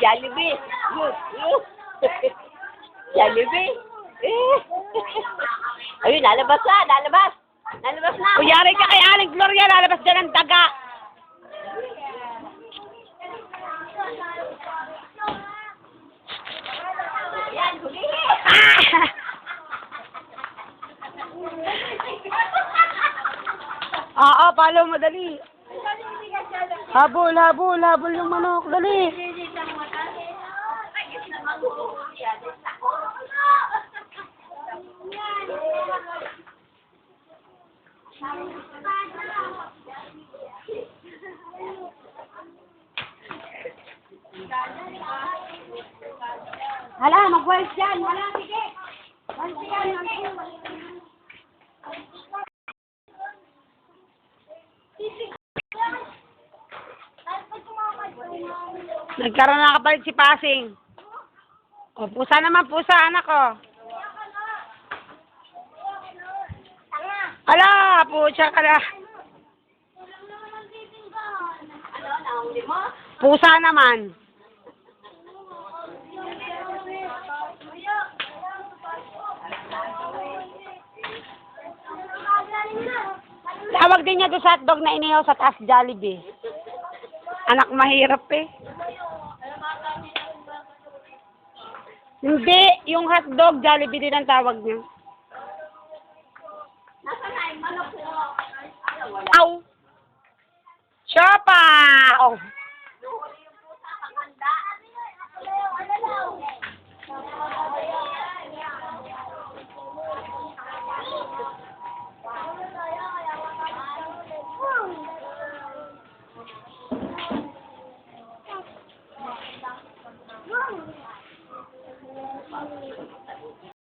Jollibee. Jollibee. Ayun, lalabas na, lalabas. Lalabas na. Kuyari ka kay Aling Gloria, lalabas dyan ang daga. Yan, hulihin. Oo, follow mo, dali. Habol, habol, habol yung manok, dali. Hala, mag-wife dyan. Wala, sige. Wife dyan. Nagkaroon na kapalit si Pasing. O, pusa naman, pusa, anak ko. Ala, pusa ka na. Ano, nahuli mo? Pusa naman. Tawag din niya doon sa hotdog na inihaw sa taas Jollibee. Anak mahirap eh. Hindi, yung hotdog Jollibee din ang tawag niya. Nasaan na yung manok ko? Aw! Siopaw! Nuhuli yung pusa, panganda.